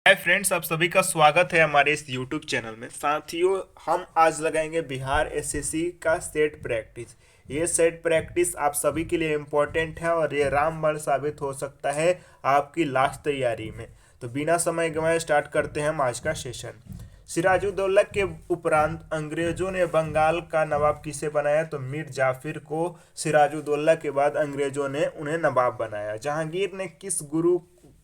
Hi friends, आप सभी का स्वागत है हमारे इस यूट्यूब चैनल में। साथियों, हम आज लगाएंगे बिहार एसएससी का सेट प्रैक्टिस। ये सेट प्रैक्टिस आप सभी के लिए इम्पोर्टेंट है और ये रामबाण साबित हो सकता है आपकी लास्ट तैयारी में। तो बिना समय गंवाए स्टार्ट करते हैं हम आज का सेशन। सिराजुद्दौला के उपरांत अंग्रेजों ने बंगाल का नवाब किसे बनाया? तो मीर जाफिर को सिराजुद्दौला के बाद अंग्रेजों ने उन्हें नवाब बनाया। जहांगीर ने किस गुरु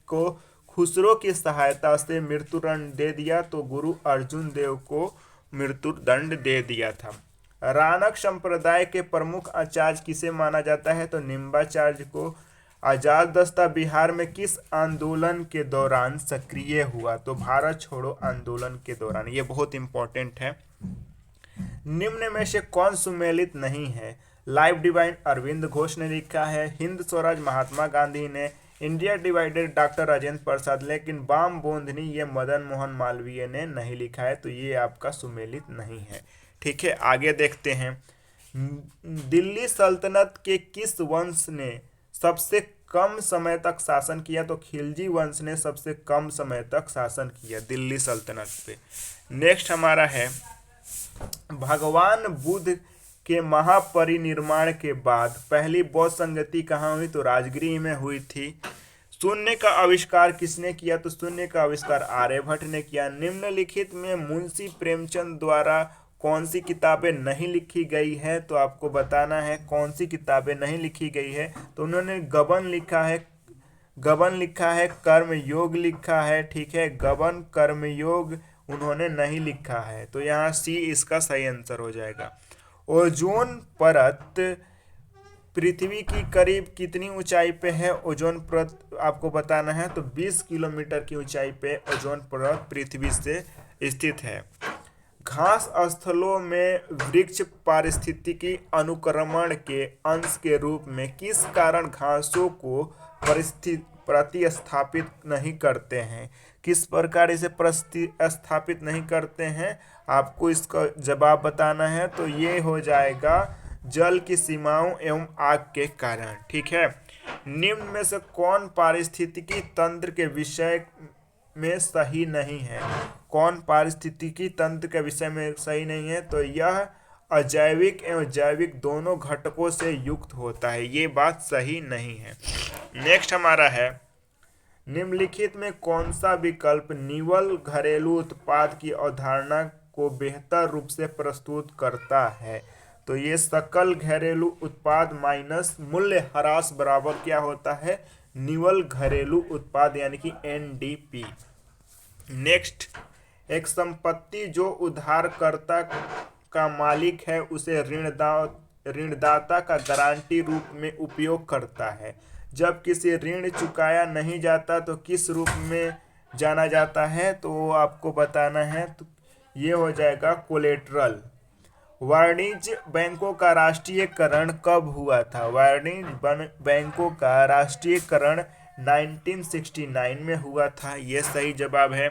को खुसरो की सहायता से मृत्युदंड दे दिया? तो गुरु अर्जुन देव को मृत्युदंड दे दिया था। राणक संप्रदाय के प्रमुख आचार्य किसे माना जाता है? तो निम्बाचार्य को। आजाद दस्ता बिहार में किस आंदोलन के दौरान सक्रिय हुआ? तो भारत छोड़ो आंदोलन के दौरान। ये बहुत इंपॉर्टेंट है। निम्न में से कौन सुमेलित नहीं है? लाइफ डिवाइन अरविंद घोष ने लिखा है, हिंद स्वराज महात्मा गांधी ने, India divided doctor Rajendra Prasad, लेकिन बाम बोंधनी ये मदन मोहन मालवीय ने नहीं लिखा है। तो ये आपका सुमेलित नहीं है। ठीक है, आगे देखते हैं। दिल्ली सल्तनत के किस वंश ने सबसे कम समय तक शासन किया? तो खिलजी वंश ने सबसे कम समय तक शासन किया दिल्ली सल्तनत पे। नेक्स्ट हमारा है, भगवान बुद्ध के महापरिनिर्वाण के बाद पहली बौद्ध संगति कहाँ हुई? तो राजगृह में हुई थी। शून्य का आविष्कार किसने किया? तो शून्य का आविष्कार आर्यभट्ट ने किया। निम्नलिखित में मुंशी प्रेमचंद द्वारा कौन सी किताबें नहीं लिखी गई है? तो आपको बताना है कौन सी किताबें नहीं लिखी गई है। तो उन्होंने गबन लिखा है, कर्म योग लिखा है। ठीक है, गबन कर्म योग उन्होंने नहीं लिखा है। तो यहाँ सी इसका सही आंसर हो जाएगा। ओजोन परत पृथ्वी की करीब कितनी ऊंचाई पे है? ओजोन परत आपको बताना है। तो 20 किलोमीटर की ऊंचाई पे ओजोन परत पृथ्वी से स्थित है। घास स्थलों में वृक्ष पारिस्थितिकी अनुक्रमण के अंश के रूप में किस कारण घासों को प्रतिस्थापित नहीं करते हैं? किस प्रकार इसे प्रतिस्थापित नहीं करते हैं, आपको इसका जवाब बताना है। तो ये हो जाएगा जल की सीमाओं एवं आग के कारण। ठीक है, निम्न में से कौन पारिस्थितिकी तंत्र के विषय में सही नहीं है? कौन पारिस्थितिकी तंत्र के विषय में सही नहीं है? तो यह अजैविक एवं जैविक दोनों घटकों से युक्त होता है। ये बात सही नहीं है। नेक्स्ट हमारा है, निम्नलिखित में कौन सा विकल्प निवल घरेलू उत्पाद की अवधारणा को बेहतर रूप से प्रस्तुत करता है? तो ये सकल घरेलू उत्पाद माइनस मूल्य ह्रास बराबर क्या होता है? निवल घरेलू उत्पाद यानी कि एनडीपी। नेक्स्ट, एक संपत्ति जो उधारकर्ता का मालिक है उसे ऋणदाता का गारंटी रूप में उपयोग करता है। जब किसी ऋण चुकाया नहीं जाता तो किस रूप में जाना जाता है? तो आपको बताना है। तो ये हो जाएगा कोलेट्रल। वाणिज्य बैंकों का राष्ट्रीयकरण कब हुआ था? वाणिज्य बैंकों का राष्ट्रीयकरण 1969 में हुआ था। ये सही जवाब है।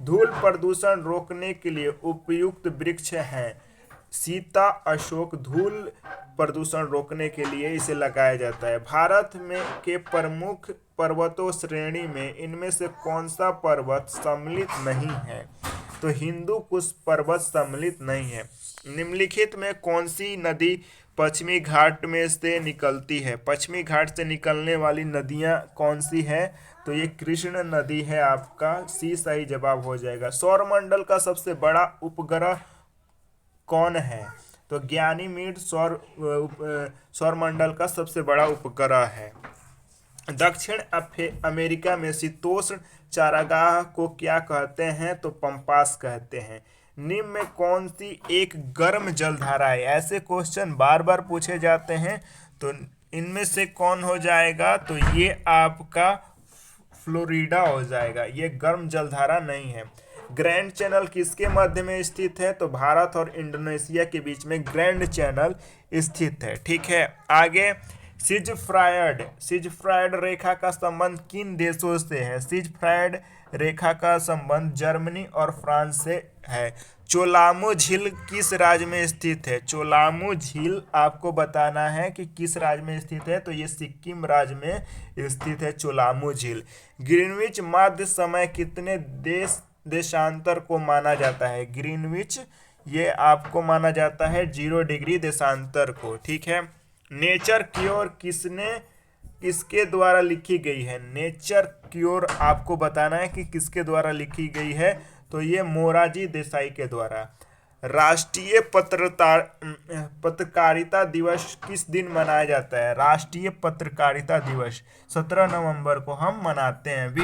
धूल प्रदूषण रोकने के लिए उपयुक्त वृक्ष हैं सीता अशोक। धूल प्रदूषण रोकने के लिए इसे लगाया जाता है। भारत में के प्रमुख पर्वतों श्रेणी में इनमें से कौन सा पर्वत सम्मिलित नहीं है? तो हिंदू कुश पर्वत सम्मिलित नहीं है। निम्नलिखित में कौन सी नदी पश्चिमी घाट में से निकलती है? पश्चिमी घाट से निकलने वाली नदियां कौन सी है? तो ये कृष्ण नदी है। आपका सी सही जवाब हो जाएगा। सौरमंडल का सबसे बड़ा उपग्रह कौन है? तो ज्ञानीमीड सौरमंडल का सबसे बड़ा उपग्रह है। दक्षिण अमेरिका में शीतोष्ण चारागाह को क्या कहते हैं? तो पंपास कहते हैं। निम्न में कौन सी एक गर्म जलधारा है? ऐसे क्वेश्चन बार बार पूछे जाते हैं। तो इनमें से कौन हो जाएगा? तो ये आपका फ्लोरिडा हो जाएगा। ये गर्म जलधारा नहीं है। ग्रैंड चैनल किसके मध्य में स्थित है? तो भारत और इंडोनेशिया के बीच में ग्रैंड चैनल स्थित है। ठीक है, आगे सिजफ्रायड रेखा का संबंध किन देशों से है? सिजफ्रायड रेखा का संबंध जर्मनी और फ्रांस से है। चोलामू झील किस राज्य में स्थित है? चोलामू झील आपको बताना है कि किस राज्य में स्थित है, तो ये सिक्किम राज्य में स्थित है चोलामू झील। ग्रीनविच मध्य समय कितने देशांतर को माना जाता है? ग्रीनविच ये आपको माना जाता है 0 डिग्री देशांतर को, ठीक है। नेचर क्योर किसके द्वारा लिखी गई है? नेचर क्योर आपको बताना है कि किसके द्वारा लिखी गई है, तो ये मोरारजी देसाई के द्वारा। राष्ट्रीय पत्रकारिता दिवस किस दिन मनाया जाता है? राष्ट्रीय पत्रकारिता दिवस 17 नवंबर को हम मनाते हैं।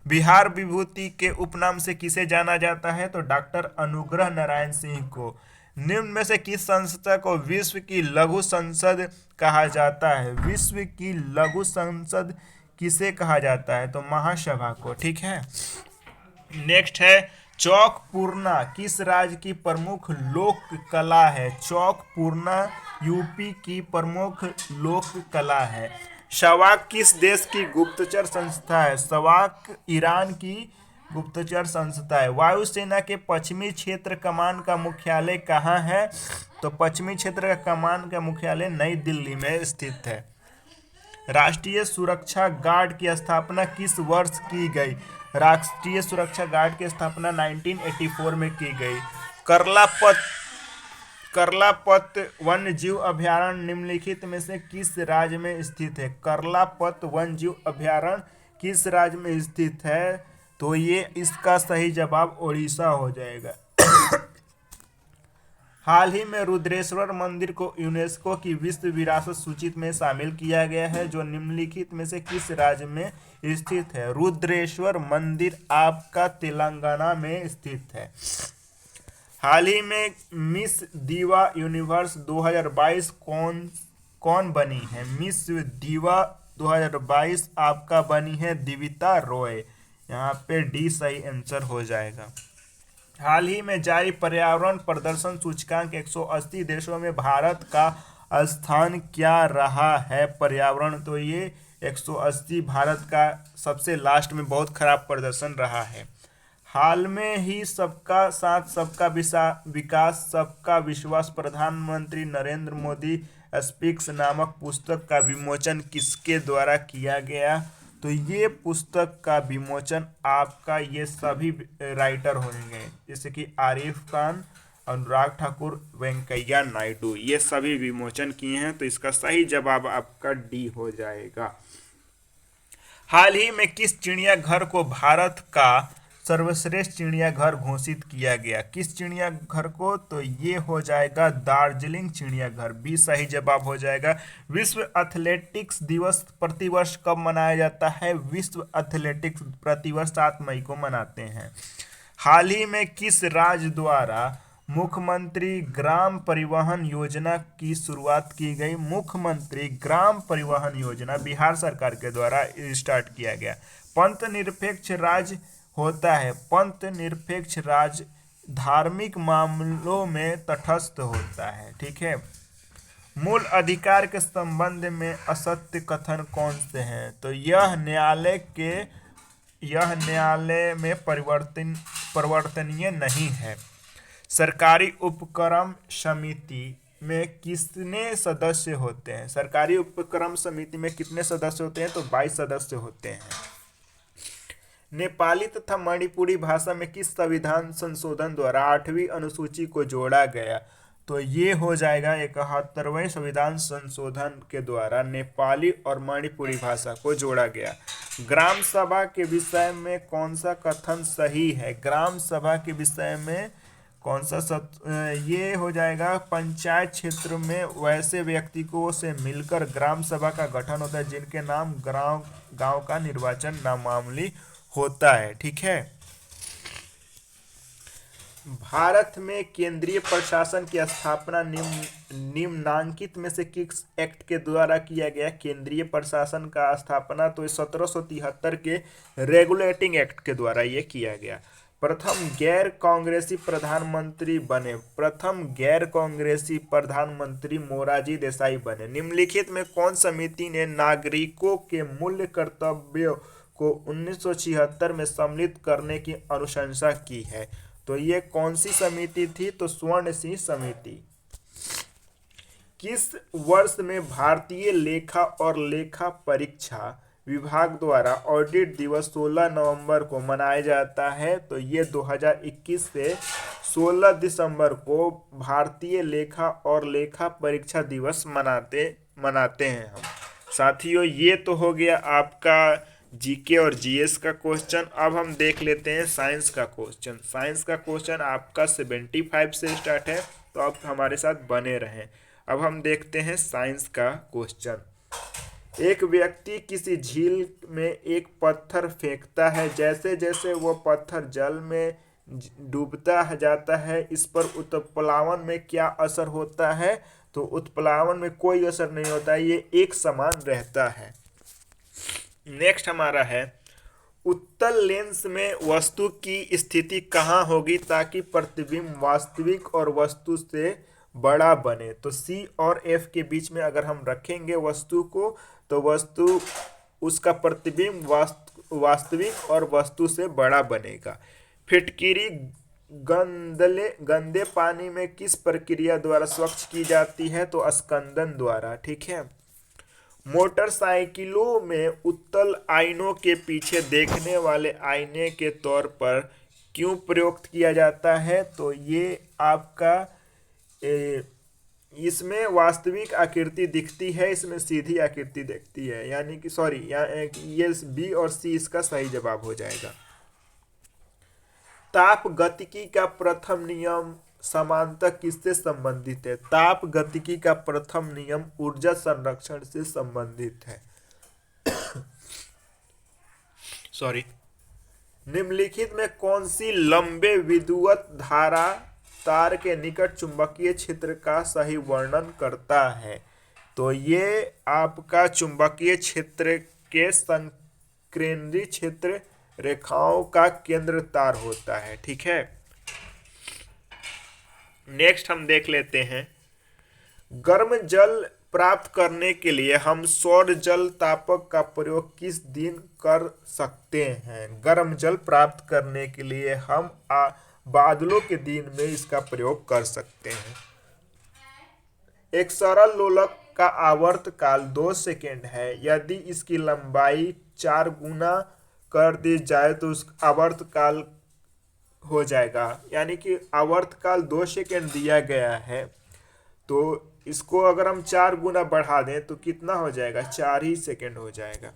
बिहार विभूति के उपनाम से किसे जाना जाता है? तो डॉक्टर अनुग्रह नारायण सिंह को। निम्न में से किस संस्था को विश्व की लघु संसद कहा जाता है? विश्व की लघु संसद किसे कहा जाता है? तो महासभा को, ठीक है। नेक्स्ट है चौक पूर्णा किस राज्य की प्रमुख लोक कला है? चौक पूर्णा यूपी की प्रमुख लोक कला है। शवाक किस देश की गुप्तचर संस्था है? शवाक ईरान की गुप्तचर संस्था है। वायुसेना के पश्चिमी क्षेत्र कमान का मुख्यालय कहाँ है? तो पश्चिमी क्षेत्र का कमान का मुख्यालय नई दिल्ली में स्थित है। राष्ट्रीय सुरक्षा गार्ड की स्थापना किस वर्ष की गई? राष्ट्रीय सुरक्षा गार्ड की स्थापना 1984 में की गई। करलापत वन्य जीव अभयारण्य निम्नलिखित में से किस राज्य में स्थित है? करलापत वन्य जीव अभयारण्य किस राज्य में स्थित है? तो ये इसका सही जवाब उड़ीसा हो जाएगा। हाल ही में रुद्रेश्वर मंदिर को यूनेस्को की विश्व विरासत सूची में शामिल किया गया है, जो निम्नलिखित में से किस राज्य में स्थित है? रुद्रेश्वर मंदिर आपका तेलंगाना में स्थित है। हाल ही में मिस दीवा यूनिवर्स 2022 कौन बनी है? मिस दीवा 2022 आपका बनी है दिविता रॉय। यहाँ पे डी सही आंसर हो जाएगा। हाल ही में जारी पर्यावरण प्रदर्शन सूचकांक 180 देशों में भारत का स्थान क्या रहा है? पर्यावरण, तो ये 180 भारत का सबसे लास्ट में बहुत खराब प्रदर्शन रहा है। हाल में ही सबका साथ सबका विकास सबका विश्वास प्रधानमंत्री नरेंद्र मोदी स्पीक्स नामक पुस्तक का विमोचन किसके द्वारा किया गया? तो ये पुस्तक का विमोचन आपका ये सभी राइटर होंगे, जैसे कि आरिफ खान, अनुराग ठाकुर, वेंकैया नायडू, ये सभी विमोचन किए हैं। तो इसका सही जवाब आपका डी हो जाएगा। हाल ही में किस चिड़ियाघर को भारत का सर्वश्रेष्ठ चिड़ियाघर घोषित किया गया? किस चिड़ियाघर को? तो ये हो जाएगा दार्जिलिंग चिड़ियाघर, भी सही जवाब हो जाएगा। विश्व एथलेटिक्स दिवस प्रतिवर्ष कब मनाया जाता है? विश्व एथलेटिक्स प्रतिवर्ष 7 मई को मनाते हैं। हाल ही में किस राज्य द्वारा मुख्यमंत्री ग्राम परिवहन योजना की शुरुआत की गई? मुख्यमंत्री ग्राम परिवहन योजना बिहार सरकार के द्वारा स्टार्ट किया गया। पंथ निरपेक्ष राज्य होता है। पंथ निरपेक्ष राज्य धार्मिक मामलों में तटस्थ होता है, ठीक है। मूल अधिकार के संबंध में असत्य कथन कौन से हैं? तो यह न्यायालय में परिवर्तनीय नहीं है। सरकारी उपक्रम समिति में कितने सदस्य होते हैं? सरकारी उपक्रम समिति में कितने सदस्य होते हैं? तो 22 सदस्य होते हैं। नेपाली तथा मणिपुरी भाषा में किस संविधान संशोधन द्वारा 8वीं अनुसूची को जोड़ा गया? तो ये हो जाएगा 71वें संविधान संशोधन के द्वारा नेपाली और मणिपुरी भाषा को जोड़ा गया। ग्राम सभा के विषय में कौन सा कथन सही है? ग्राम सभा के विषय में कौन सा ये हो जाएगा पंचायत क्षेत्र में वैसे व्यक्तियों से मिलकर ग्राम सभा का गठन होता है जिनके नाम गांव का निर्वाचन नामावली होता है, ठीक है। भारत में केंद्रीय प्रशासन की स्थापना निम्नांकित में से किस एक्ट के द्वारा किया गया? केंद्रीय प्रशासन का स्थापना तो 1773 के रेगुलेटिंग एक्ट के द्वारा ये किया गया। प्रथम गैर कांग्रेसी प्रधानमंत्री मोरारजी देसाई बने। निम्नलिखित में कौन समिति ने नागरिकों के मूल्य कर्तव्यों को 1976 में सम्मिलित करने की अनुशंसा की है। तो ये कौन सी समिति थी? तो स्वर्ण सिंह समिति। किस वर्ष में भारतीय लेखा और लेखा परीक्षा विभाग द्वारा ऑडिट दिवस 16 नवंबर को मनाया जाता है? तो ये 2021 से 16 दिसंबर को भारतीय लेखा और लेखा परीक्षा दिवस मनाते हैं हम। साथियों, ये तो हो गया आपका जीके और जीएस का क्वेश्चन। अब हम देख लेते हैं साइंस का क्वेश्चन। साइंस का क्वेश्चन आपका 75 से स्टार्ट है, तो आप हमारे साथ बने रहें। अब हम देखते हैं साइंस का क्वेश्चन। एक व्यक्ति किसी झील में एक पत्थर फेंकता है। जैसे जैसे वो पत्थर जल में डूबता जाता है, इस पर उत्प्लावन में क्या असर होता है? तो उत्प्लावन में कोई असर नहीं होता है, ये एक समान रहता है। नेक्स्ट हमारा है, उत्तल लेंस में वस्तु की स्थिति कहाँ होगी ताकि प्रतिबिंब वास्तविक और वस्तु से बड़ा बने? तो सी और एफ के बीच में अगर हम रखेंगे वस्तु को, तो वस्तु उसका प्रतिबिंब वास्तविक और वस्तु से बड़ा बनेगा। फिटकिरी गंदे पानी में किस प्रक्रिया द्वारा स्वच्छ की जाती है? तो स्कंदन द्वारा। ठीक है। मोटरसाइकिलों में उत्तल आईनों के पीछे देखने वाले आईने के तौर पर क्यों प्रयुक्त किया जाता है? तो ये आपका इसमें वास्तविक आकृति दिखती है, इसमें सीधी आकृति दिखती है, यानी कि सॉरी, ये बी और सी इसका सही जवाब हो जाएगा। ताप गतिकी का प्रथम नियम समानता किससे संबंधित है? ताप गतिकी का प्रथम नियम ऊर्जा संरक्षण से संबंधित है। सॉरी। निम्नलिखित में कौन सी लंबे विद्युत धारा तार के निकट चुंबकीय क्षेत्र का सही वर्णन करता है? तो ये आपका चुंबकीय क्षेत्र के संकेंद्रीय क्षेत्र रेखाओं का केंद्र तार होता है। ठीक है। नेक्स्ट हम देख लेते हैं, गर्म जल प्राप्त करने के लिए हम सौर जल तापक का प्रयोग किस दिन कर सकते हैं? गर्म जल प्राप्त करने के लिए हम बादलों के दिन में इसका प्रयोग कर सकते हैं। एक सरल लोलक का आवर्त काल 2 सेकेंड है। यदि इसकी लंबाई 4 गुना कर दी जाए तो उस आवर्त काल हो जाएगा, यानी कि आवर्त काल 2 सेकेंड दिया गया है, तो इसको अगर हम 4 गुना बढ़ा दें तो कितना हो जाएगा? 4 ही सेकेंड हो जाएगा।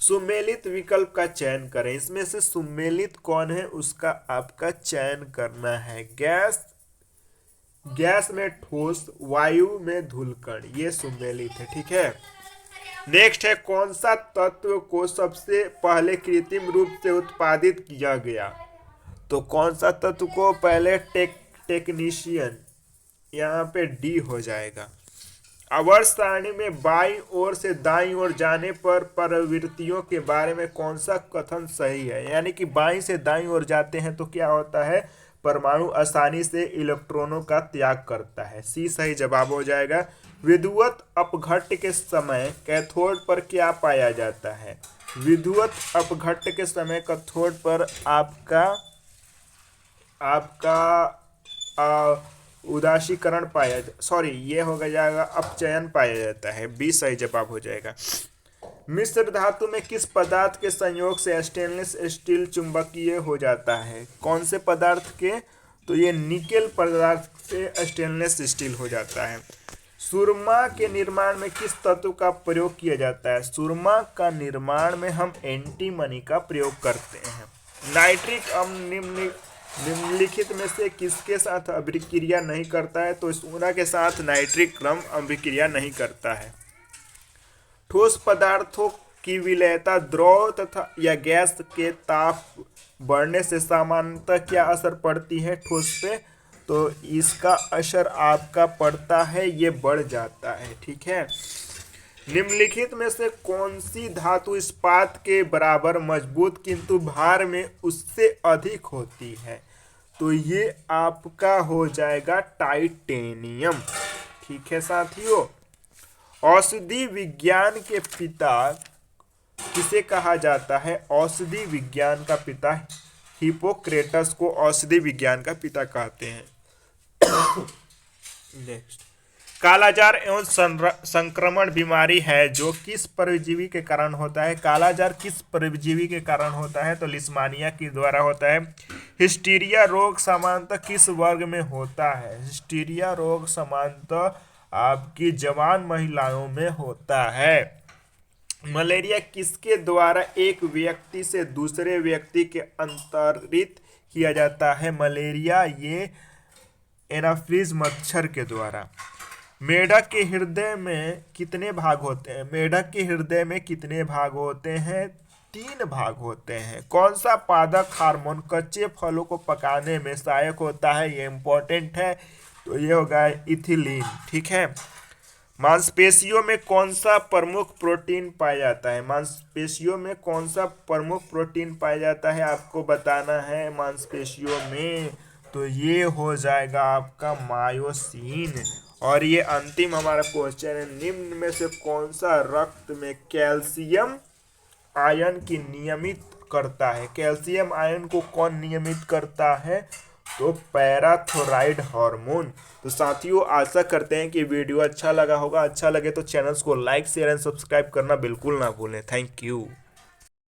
सुमेलित विकल्प का चयन करें। इसमें से सुमेलित कौन है उसका आपका चयन करना है। गैस में ठोस, वायु में धूलकण, ये सुमेलित है। ठीक है। नेक्स्ट है, कौन सा तत्व को सबसे पहले कृत्रिम रूप से उत्पादित किया गया? तो कौन सा तत्व को पहले टेक्नीशियन, यहाँ पे डी हो जाएगा। आवर्त सारणी में बाईं ओर से दाईं ओर जाने पर प्रवृत्तियों के बारे में कौन सा कथन सही है? यानी कि बाईं से दाईं ओर जाते हैं तो क्या होता है? परमाणु आसानी से इलेक्ट्रॉनों का त्याग करता है। सी सही जवाब हो जाएगा। विद्युत अपघट्ट के समय कैथोड पर क्या पाया जाता है? विद्युत अपघट्ट के समय कैथोड पर आपका उदासीकरण पाया, सॉरी ये हो जाएगा अपचयन पाया जाता है। बी सही जवाब हो जाएगा। मिश्र धातु में किस पदार्थ के संयोग से स्टेनलेस स्टील चुंबकीय हो जाता है? कौन से पदार्थ के? तो ये निकेल पदार्थ से स्टेनलेस स्टील हो जाता है। सुरमा के निर्माण में किस तत्व का प्रयोग किया जाता है? सुरमा का निर्माण में हम एंटीमनी का प्रयोग करते हैं। नाइट्रिक अम्ल निम्नलिखित में से किसके साथ अभिक्रिया नहीं करता है? तो सोना के साथ नाइट्रिक अम्ल अभिक्रिया नहीं करता है। ठोस पदार्थों की विलयता द्रव तथा या गैस के ताप बढ़ने से सामान्यतः क्या असर पड़ती है ठोस पे? तो इसका असर आपका पड़ता है, ये बढ़ जाता है। ठीक है। निम्नलिखित में से कौन सी धातु इस्पात के बराबर मजबूत किंतु भार में उससे अधिक होती है? तो ये आपका हो जाएगा टाइटेनियम। ठीक है साथियों। औषधि विज्ञान के पिता किसे कहा जाता है औषधि विज्ञान का पिता? हिपोक्रेटस को औषधि विज्ञान का पिता कहते हैं। नेक्स्ट, कालाजार एवं संक्रमण बीमारी है जो किस परजीवी के कारण होता है? कालाजार किस परजीवी के कारण होता है? तो लिस्मानिया के द्वारा होता है। हिस्टीरिया रोग सामान्यतः किस वर्ग में होता है? हिस्टीरिया रोग सामान्यतः आपकी जवान महिलाओं में होता है। मलेरिया किसके द्वारा एक व्यक्ति से दूसरे व्यक्ति के अंतरित किया जाता है? मलेरिया ये एनाफिलीज मच्छर के द्वारा। मेढक के हृदय में कितने भाग होते हैं? मेढक के हृदय में कितने भाग होते हैं? 3 भाग होते हैं। कौन सा पादप हार्मोन कच्चे फलों को पकाने में सहायक होता है? ये इंपॉर्टेंट है, तो ये होगा इथिलीन। ठीक है। मांसपेशियों में कौन सा प्रमुख प्रोटीन पाया जाता है? मांसपेशियों में कौन सा प्रमुख प्रोटीन पाया जाता है आपको बताना है मांसपेशियों में, तो ये हो जाएगा आपका मायोसिन। और ये अंतिम हमारा क्वेश्चन है, निम्न में से कौन सा रक्त में कैल्शियम आयन की नियमित करता है? कैल्शियम आयन को कौन नियमित करता है? तो पैराथोराइड हार्मोन। तो साथियों, आशा करते हैं कि वीडियो अच्छा लगा होगा। अच्छा लगे तो चैनल को लाइक शेयर एंड सब्सक्राइब करना बिल्कुल ना भूलें। Thank you.